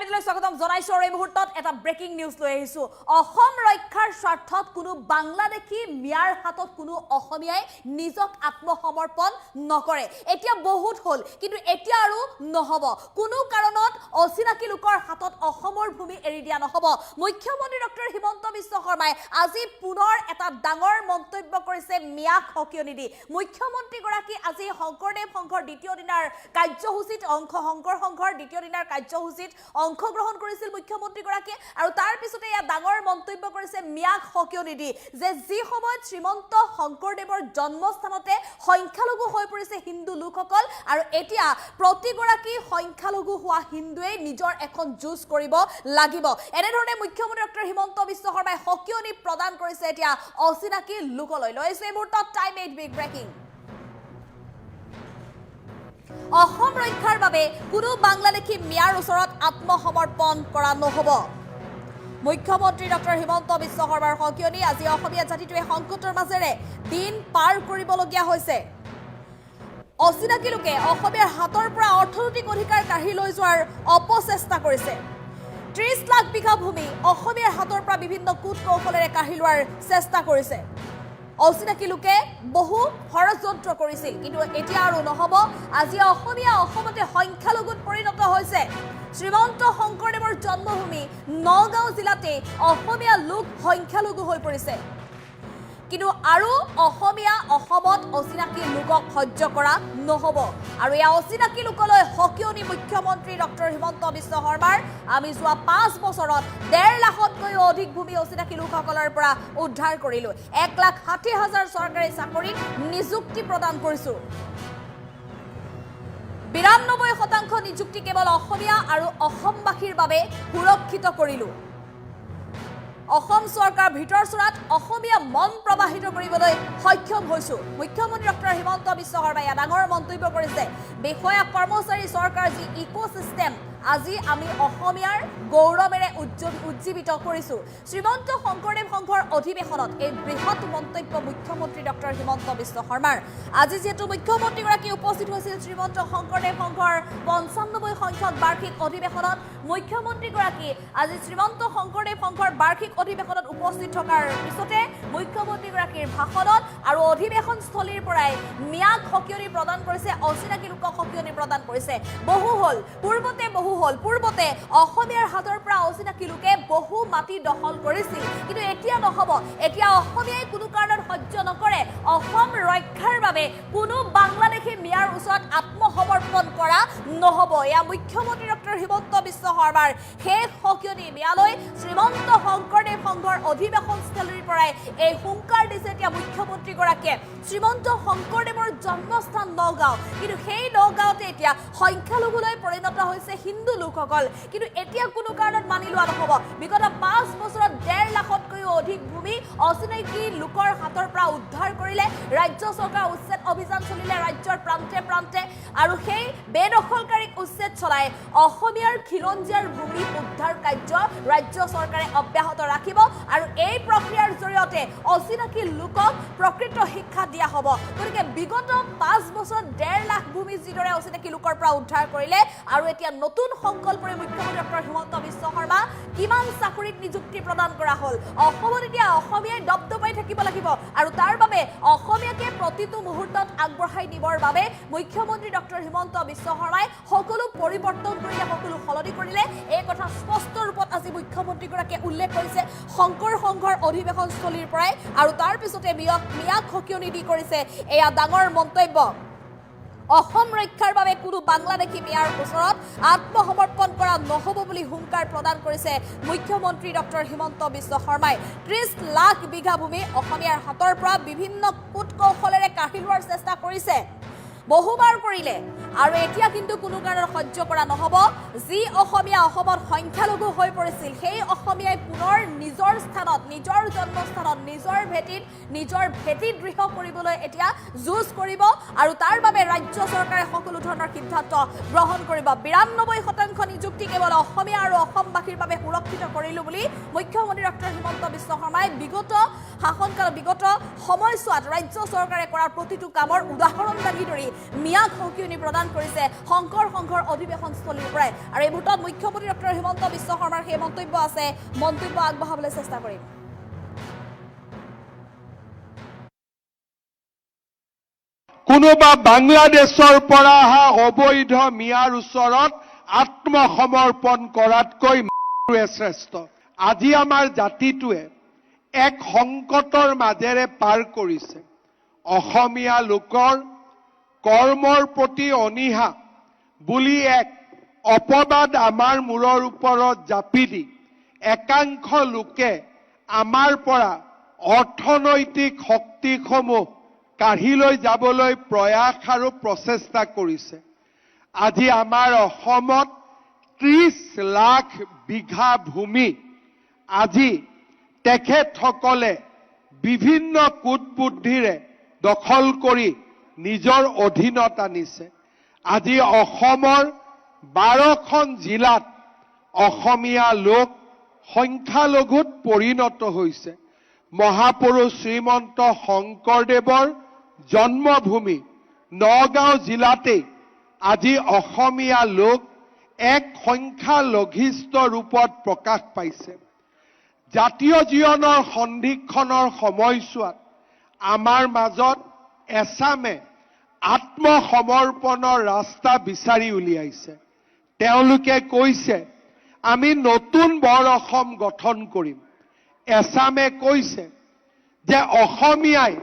বাতৰিলৈ স্বাগতম জনাইছো আৰু এই মুহূৰ্তত এটা ব্ৰেকিং নিউজ লৈ আহিছো অসম ৰক্ষাৰ স্বাৰ্থত কোনো বাংলাদেশী মিয়াৰ হাতত কোনো অসমীয়াই নিজক আত্মসমৰ্পণ নকৰে এতিয়া বহুত হল কিন্তু এতিয়া আৰু নহব কোনো কাৰণত অচিনাকি লোকৰ হাতত অসমৰ ভূমি এৰি দিয়া নহব মুখ্যমন্ত্ৰী ডক্টৰ হিমন্ত বিশ্ব শৰ্মাই আজি পুনৰ এটা ডাঙৰ মন্তব্য কৰিছে মিয়াক হকিয়নি দি মুখ্যমন্ত্ৰী গৰাকী আজি শংকৰদেৱ সংঘৰ দ্বিতীয় দিনৰ কাৰ্যসূচীত শংকৰ সংঘৰ দ্বিতীয় দিনৰ কাৰ্যসূচীত অংশগ্ৰহণ কৰিছিল মুখ্যমন্ত্ৰী গৰাকী আৰু তাৰ পিছতে ইয়া ডাঙৰ মন্তব্য কৰিছে মিয়াক হকিয়নি দি যে যি সময়ত শ্ৰীমন্ত শংকৰদেৱৰ জন্মস্থানতে সংখ্যালঘু হৈ পৰিছে হিন্দু লোকসকল আৰু এতিয়া প্ৰতিগৰাকী সংখ্যালঘু হোৱা হিন্দুৱে নিজৰ এখন যুঁজ কৰিব লাগিব এনেধৰণে মুখ্যমন্ত্ৰী ডক্টৰ হিমন্ত বিশ্ব শৰ্মাই হকিয়নি প্ৰদান কৰিছে এতিয়া অচিনাকি লোকলৈ লৈছে এই মুহূৰ্তত টাইম 8 বিগ ব্ৰেকিং অসম ৰক্ষাৰ বাবে কোনো বাংলাদেশী মিয়াৰ ওচৰত আত্মসমৰ্পণ কৰা নহব মুখ্যমন্ত্ৰী ডক্টৰ হিমন্ত বিশ্ব শৰ্মাৰ হকিয়নি আজি অসমীয়া জাতিটোৱে সংকটৰ মাজেৰে দিন পাৰ কৰিবলগীয়া হৈছে অচিনাকি লোকে অসমীয়াৰ হাতৰ পৰা অৰ্থনৈতিক অধিকাৰ কাঢ়ি লৈ যোৱাৰ অপচেষ্টা কৰিছে 30 লাখ বিঘা ভূমি অসমীয়াৰ হাতৰ পৰা বিভিন্ন কূট কৌশলেৰে কাঢ়ি লোৱাৰ চেষ্টা কৰিছে অচিনাকি লোকে বহু ষড়যন্ত্ৰ কৰিছিল কিন্তু এতিয়া আৰু নহব আজি অসমীয়া অসমতে সংখ্যালঘুত পৰিণত হৈছে শ্ৰীমন্ত শংকৰদেৱৰ জন্মভূমি নগাঁও জিলাতে অসমীয়া লোক সংখ্যালঘু হৈ পৰিছে কিন্তু আৰু অসমীয়া অসমত অচিনাকি লোকক সহ্য কৰা নহব আৰু এই অচিনাকি লোকলৈ হকিয়নি মুখ্যমন্ত্ৰী ডক্টৰ হিমন্ত বিশ্ব শৰ্মাৰ আমি যোৱা 5 বছৰত 1.5 লাখতকৈ অধিক ভূমি অচিনাকি লোকসকলৰ পৰা উদ্ধাৰ কৰিলো 1,60,000 চৰকাৰী চাকৰিত নিযুক্তি প্ৰদান কৰিছো 92% নিযুক্তি কেৱল অসমীয়া আৰু অসমবাসীৰ বাবে সুৰক্ষিত কৰিলো অসম চৰকাৰ ভিতৰ চৰাত অসমীয়া মন প্ৰবাহিত কৰিবলৈ সক্ষম হৈছো মুখ্যমন্ত্ৰী ডক্টৰ হিমন্ত বিশ্ব শৰ্মাই ডাঙৰ মন্তব্য কৰিছে বিষয়া কৰ্মচাৰী চৰকাৰ যি ইকোসিস্টেম আজি আমি অসমীয়াৰ গৌৰৱেৰে উজ্জীৱিত কৰিছো শ্ৰীমন্ত শংকৰদেৱ সংঘৰ অধিৱেশনত এই বৃহৎ মন্তব্য মুখ্যমন্ত্ৰী ডক্টৰ হিমন্ত বিশ্ব শৰ্মাৰ আজি যেহেতু মুখ্যমন্ত্ৰী গৰাকী উপস্থিত হৈছিল শ্ৰীমন্ত শংকৰদেৱ সংঘৰ 95 সংখ্যক বাৰ্ষিক অধিৱেশনত মুখ্যমন্ত্ৰী গৰাকী আজি শ্ৰীমন্ত শংকৰদেৱ সংঘৰ বাৰ্ষিক অধিৱেশনত উপস্থিত থকাৰ পিছতে মুখ্যমন্ত্ৰী গৰাকীৰ ভাষণত আৰু অধিৱেশনস্থলীৰ পৰাই মিয়াক হকিয়নি প্ৰদান কৰিছে অচিনাকি লোকক হকিয়নি প্ৰদান কৰিছে বহু পূৰ্বতে অসমীয়াৰ হাতৰ পৰা অচিনাকি লোকে বহু মাটি দখল কৰিছিল কিন্তু এতিয়া নহব এতিয়া অসমীয়াই কোনো কাৰণত সহ্য নকৰে অসম ৰক্ষাৰ বাবে কোনো বাংলাদেশী মিয়াৰ ওচৰত আত্মসমৰ্পণ কৰা নহব এয়া মুখ্যমন্ত্ৰী ডক্টৰ হিমন্ত বিশ্ব শৰ্মাৰ শেষ হকিয়নি মিয়ালৈ শ্ৰীমন্ত শংকৰদেৱ সংঘৰ অধিৱেশনস্থলীৰ পৰাই এই হুংকাৰ দিছে এতিয়া মুখ্যমন্ত্ৰী গৰাকীয়ে শ্ৰীমন্ত শংকৰদেৱৰ জন্মস্থান নগাঁও কিন্তু সেই নগাঁওতে এতিয়া সংখ্যালঘুলৈ পৰিণত হৈছে হিন্দু লোকসকল কিন্তু এতিয়া কোনো কাৰণত মানি লোৱা নহব বিগত 5 বছৰত 1.5 লাখতকৈ অধিক ভূমি অচিনাকি লোকৰ হাতৰ পৰা উদ্ধাৰ কৰিলে ৰাজ্য চৰকাৰ উচ্ছেদ অভিযান চলিলে ৰাজ্যৰ প্ৰান্তে প্ৰান্তে আৰু সেই বেদখলকাৰীক উচ্ছেদ চলাই অসমীয়াৰ খিলঞ্জীয়াৰ ভূমি উদ্ধাৰ কাৰ্য ৰাজ্য চৰকাৰে অব্যাহত ৰাখিব আৰু এই প্ৰক্ৰিয়াৰ জৰিয়তে অচিনাকি লোকক প্ৰকৃত শিক্ষা দিয়া হ'ব গতিকে বিগত 5 বছৰত 1.5 লাখ ভূমি যিদৰে অচিনাকি লোকৰ পৰা উদ্ধাৰ কৰিলে আৰু এতিয়া নতুন সংকল্পৰে মুখ্যমন্ত্ৰী ডক্টৰ হিমন্ত বিশ্ব শৰ্মা কিমান চাকৰিত নিযুক্তি প্ৰদান কৰা হ'ল অসমত এতিয়া অসমীয়াই দপদপাই থাকিব লাগিব আৰু তাৰ বাবে অসমীয়াকে প্ৰতিটো মুহূৰ্তত আগবঢ়াই নিবৰ বাবে মুখ্যমন্ত্ৰী ডক্টৰ হিমন্ত বিশ্ব শৰ্মাই সকলো পৰিৱৰ্তন কৰিলে সকলো সলনি কৰিলে এই কথা স্পষ্ট ৰূপত আজি মুখ্যমন্ত্ৰীগৰাকীয়ে উল্লেখ কৰিছে শংকৰ সংঘৰ অধিৱেশনস্থলীৰ পৰাই আৰু তাৰ পিছতে মিয়াক হকিয়নি দি কৰিছে এয়া ডাঙৰ মন্তব্য অসম ৰক্ষাৰ বাবে কোনো বাংলাদেশী মিয়াৰ ওচৰত আত্মসমৰ্পণ কৰা নহব বুলি হুংকাৰ প্ৰদান কৰিছে মুখ্যমন্ত্ৰী ডক্টৰ হিমন্ত বিশ্ব শৰ্মাই 30 লাখ বিঘা ভূমি অসমীয়াৰ হাতৰ পৰা বিভিন্ন কূট কৌশলেৰে কাঢ়ি লোৱাৰ চেষ্টা কৰিছে বহুবাৰ কৰিলে আৰু এতিয়া কিন্তু কোনো কাৰণত সহ্য কৰা নহব যি অসমীয়া অসমত সংখ্যালঘু হৈ পৰিছিল সেই অসমীয়াই পুনৰ নিজৰ স্থানত নিজৰ জন্মস্থানত নিজৰ ভেটি দৃঢ় কৰিবলৈ এতিয়া যুঁজ কৰিব আৰু তাৰ বাবে ৰাজ্য চৰকাৰে সকলো ধৰণৰ সিদ্ধান্ত গ্ৰহণ কৰিব 92% নিযুক্তি কেৱল অসমীয়া আৰু অসমবাসীৰ বাবে সুৰক্ষিত কৰিলো বুলি মুখ্যমন্ত্ৰী ডক্টৰ হিমন্ত বিশ্ব শৰ্মাই বিগত শাসনকালত বিগত সময়ছোৱাত ৰাজ্য চৰকাৰে কৰাৰ প্ৰতিটো কামৰ উদাহৰণ দাঙি ধৰি মিয়াক সকিয়নি প্ৰদান কৰিছে শংকৰ সংঘৰ অধিৱেশনস্থলীৰ পৰাই। আৰু এই মুহূৰ্তত মুখ্যমন্ত্ৰী ডক্টৰ হিমন্ত বিশ্ব শৰ্মাৰ সেই মন্তব্য আছে, মন্তব্য আগবঢ়াবলৈ চেষ্টা কৰিম। কোনোবা বাংলাদেশৰ পৰা অহা অবৈধ মিয়াৰ ওচৰত আত্মসমৰ্পণ কৰাতকৈ শ্ৰেষ্ঠ। আজি আমাৰ জাতিটোৱে এক সংকটৰ মাজেৰে পাৰ কৰিছে। অসমীয়া লোকৰ কৰ্মৰ প্ৰতি অনীহা বুলি এক অপবাদ আমাৰ মূৰৰ ওপৰত জাপি দি একাংশ লোকে আমাৰ পৰা অৰ্থনৈতিক শক্তিসমূহ কাঢ়ি লৈ যাবলৈ প্ৰয়াস আৰু প্ৰচেষ্টা কৰিছে। আজি আমাৰ অসমত 30 লাখ বিঘা ভূমি আজি তেখেতসকলে বিভিন্ন কূটবুদ্ধিৰে দখল কৰি নিজৰ অধীনত আনিছে। আজি অসমৰ 12খন জিলাত অসমীয়া লোক সংখ্যালঘুত পৰিণত হৈছে। মহাপুৰুষ শ্ৰীমন্ত শংকৰদেৱৰ জন্মভূমি নগাঁও জিলাতেই আজি অসমীয়া লোক এক সংখ্যালঘিষ্ঠ ৰূপত প্ৰকাশ পাইছে। জাতীয় জীৱনৰ সন্ধিক্ষণৰ সময়ছোৱাত আমাৰ মাজত এছামে আত্মসমৰ্পণৰ ৰাস্তা বিচাৰি উলিয়াইছে। তেওঁলোকে কৈছে আমি নতুন বৰ অসম গঠন কৰিম। এছামে কৈছে যে অসমীয়াই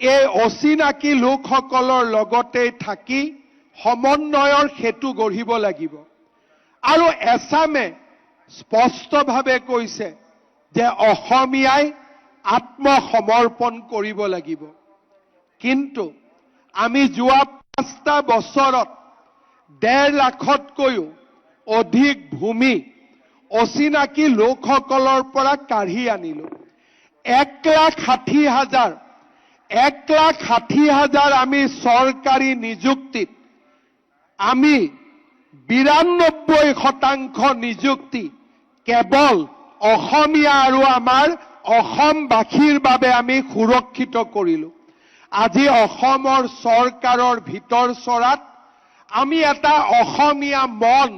এই অচিনাকি লোকসকলৰ লগতে থাকি সমন্বয়ৰ সেতু গঢ়িব লাগিব। আৰু এছামে স্পষ্টভাৱে কৈছে যে অসমীয়াই আত্মসমৰ্পণ কৰিব লাগিব। কিন্তু আমি যোৱা 5টা বছৰত 1.5 লাখতকৈও অধিক ভূমি অচিনাকি লোকসকলৰ পৰা কাঢ়ি আনিলো। 1,60,000 আমি চৰকাৰী নিযুক্তিত আমি 92% নিযুক্তি কেৱল অসমীয়া আৰু আমাৰ অসমবাসীৰ বাবে আমি সুৰক্ষিত কৰিলো। আজি অসমৰ চৰকাৰৰ ভিতৰ চৰাত আমি এটা অসমীয়া মন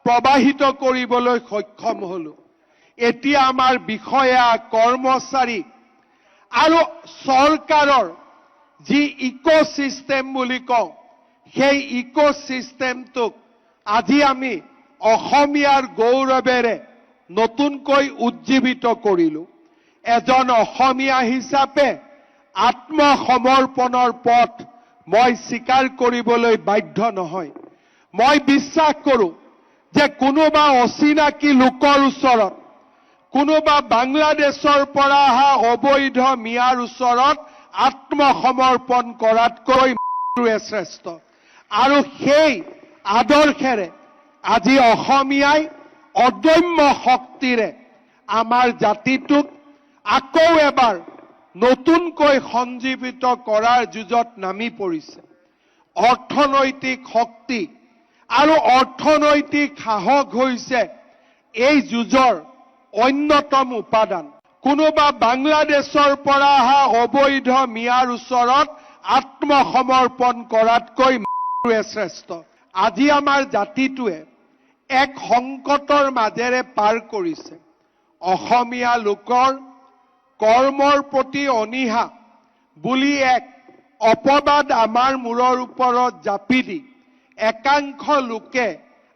প্ৰবাহিত কৰিবলৈ সক্ষম হলো। এতিয়া আমাৰ বিষয়া কৰ্মচাৰী আৰু চৰকাৰৰ যি ইক'চিষ্টেম বুলি কওঁ সেই ইক'চিষ্টেমটোক আজি আমি অসমীয়াৰ গৌৰৱেৰে নতুনকৈ উজ্জীৱিত কৰিলো। এজন অসমীয়া হিচাপে আত্মসমৰ্পণৰ পথ মই স্বীকাৰ কৰিবলৈ বাধ্য নহয়। মই বিশ্বাস কৰো যে কোনোবা অচিনাকি লোকৰ ওচৰত কোনোবা বাংলাদেশৰ পৰা অহা অবৈধ মিয়াৰ ওচৰত আত্মসমৰ্পণ কৰাতকৈ শ্ৰেষ্ঠ। আৰু সেই আদৰ্শেৰে আজি অসমীয়াই অদম্য শক্তিৰে আমাৰ জাতিটোক আকৌ এবাৰ নতুনকৈ সঞ্জীৱিত কৰাৰ যুঁজত নামি পৰিছে। অৰ্থনৈতিক শক্তি আৰু অৰ্থনৈতিক সাহস হৈছে এই যুঁজৰ অন্যতম উপাদান। কোনোবা বাংলাদেশৰ পৰা অহা অবৈধ মিয়াৰ ওচৰত আত্মসমৰ্পণ কৰাতকৈ শ্ৰেষ্ঠ। আজি আমাৰ জাতিটোৱে এক সংকটৰ মাজেৰে পাৰ কৰিছে। অসমীয়া লোকৰ কৰ্মৰ প্ৰতি অনীহা বুলি এক অপবাদ আমাৰ মূৰৰ ওপৰত জাপি দি একাংশ লোকে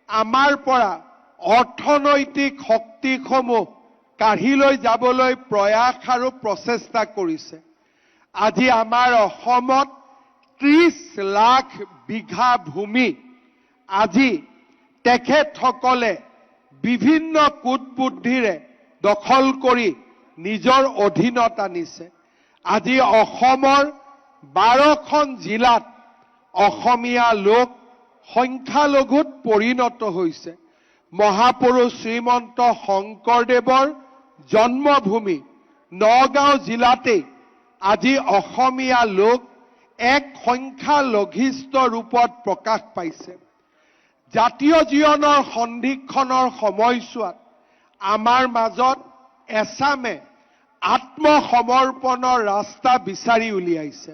আমাৰ পৰা অৰ্থনৈতিক শক্তিসমূহ কাঢ়ি লৈ যাবলৈ প্ৰয়াস আৰু প্ৰচেষ্টা কৰিছে। আজি আমাৰ অসমত 30 লাখ বিঘা ভূমি আজি তেখেতসকলে বিভিন্ন কূটবুদ্ধিৰে দখল কৰি নিজৰ অধীনত আনিছে। আজি অসমৰ 12খন জিলাত অসমীয়া লোক সংখ্যালঘুত পৰিণত হৈছে। মহাপুৰুষ শ্ৰীমন্ত শংকৰদেৱৰ জন্মভূমি নগাঁও জিলাতেই আজি অসমীয়া লোক এক সংখ্যালঘিষ্ঠ ৰূপত প্ৰকাশ পাইছে। জাতীয় জীৱনৰ সন্ধিক্ষণৰ সময়ছোৱাত আমাৰ মাজত এছামে আত্মসমৰ্পণৰ ৰাস্তা বিচাৰি উলিয়াইছে।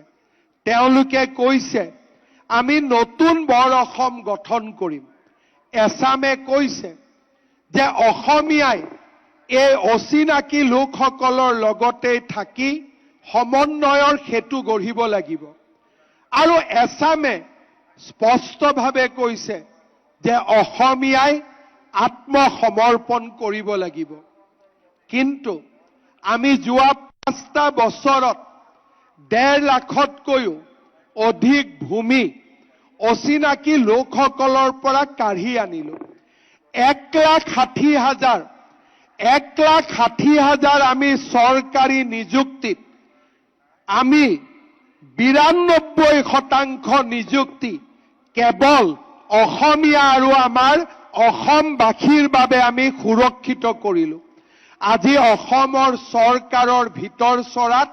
তেওঁলোকে কৈছে আমি নতুন বৰ অসম গঠন কৰিম। এছামে কৈছে যে অসমীয়াই এই অচিনাকি লোকসকলৰ লগতে থাকি সমন্বয়ৰ সেতু গঢ়িব লাগিব। আৰু এছামে স্পষ্টভাৱে কৈছে যে অসমীয়াই আত্মসমৰ্পণ কৰিব লাগিব। কিন্তু আমি যোৱা 5টা বছৰত 1.5 লাখতকৈও অধিক ভূমি অচিনাকি লোকসকলৰ পৰা কাঢ়ি আনিলো। 1,60,000 আমি চৰকাৰী নিযুক্তিত আমি 92% নিযুক্তি কেৱল অসমীয়া আৰু আমাৰ অসমবাসীৰ বাবে আমি সুৰক্ষিত কৰিলো। আজি অসমৰ চৰকাৰৰ ভিতৰচৰাত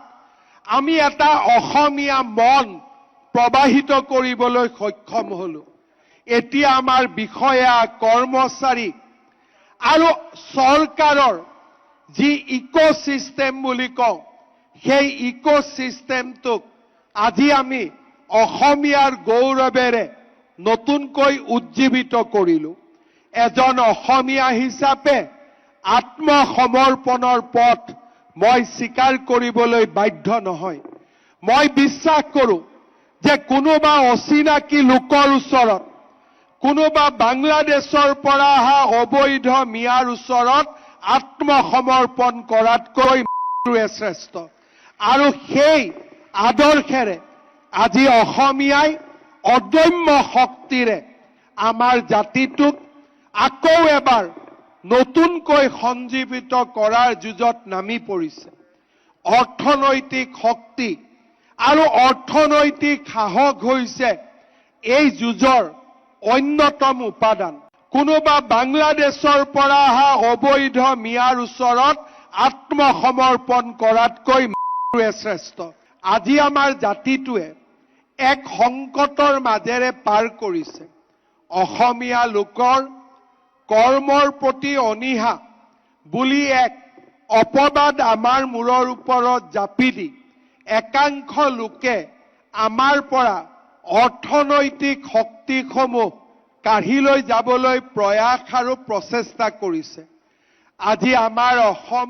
আমি এটা অসমীয়া মন প্ৰবাহিত কৰিবলৈ সক্ষম হলো। এতিয়া আমাৰ বিষয়া কৰ্মচাৰী আৰু চৰকাৰৰ যি ইকোচিষ্টেম বুলি কওঁ সেই ইকোচিষ্টেমটোক আজি আমি অসমীয়াৰ গৌৰৱেৰে নতুনকৈ উজ্জীৱিত কৰিলো। এজন অসমীয়া হিচাপে আত্মসমৰ্পণৰ পথ মই স্বীকাৰ কৰিবলৈ বাধ্য নহয়। মই বিশ্বাস কৰোঁ যে কোনোবা অচিনাকি লোকৰ ওচৰত, কোনোবা বাংলাদেশৰ পৰা অহা অবৈধ মিয়াৰ ওচৰত আত্মসমৰ্পণ কৰাতকৈ মৃত্যুৱে শ্ৰেষ্ঠ। আৰু সেই আদৰ্শেৰে আজি অসমীয়াই অদম্য শক্তিৰে আমাৰ জাতিটোক আকৌ এবাৰ নতুনকৈ সঞ্জীৱিত কৰাৰ যুঁজত নামি পৰিছে। অৰ্থনৈতিক শক্তি আৰু অৰ্থনৈতিক সাহস হৈছে এই যুঁজৰ অন্যতম উপাদান। কোনোবা বাংলাদেশৰ পৰা অহা অবৈধ মিয়াৰ ওচৰত আত্মসমৰ্পণ কৰাতকৈ মৃত্যুৱে শ্ৰেষ্ঠ। আজি আমাৰ জাতিটোৱে এক সংকটৰ মাজেৰে পাৰ কৰিছে। অসমীয়া লোকৰ কৰ্মৰ প্ৰতি অনীহা বুলি এক অপবাদ আমাৰ মূৰৰ ওপৰত জাপি দি একাংশ লোকে আমাৰ পৰা অৰ্থনৈতিক শক্তিসমূহ কাঢ়ি লৈ যাবলৈ প্ৰয়াস আৰু প্ৰচেষ্টা কৰিছে। আজি আমাৰ অসম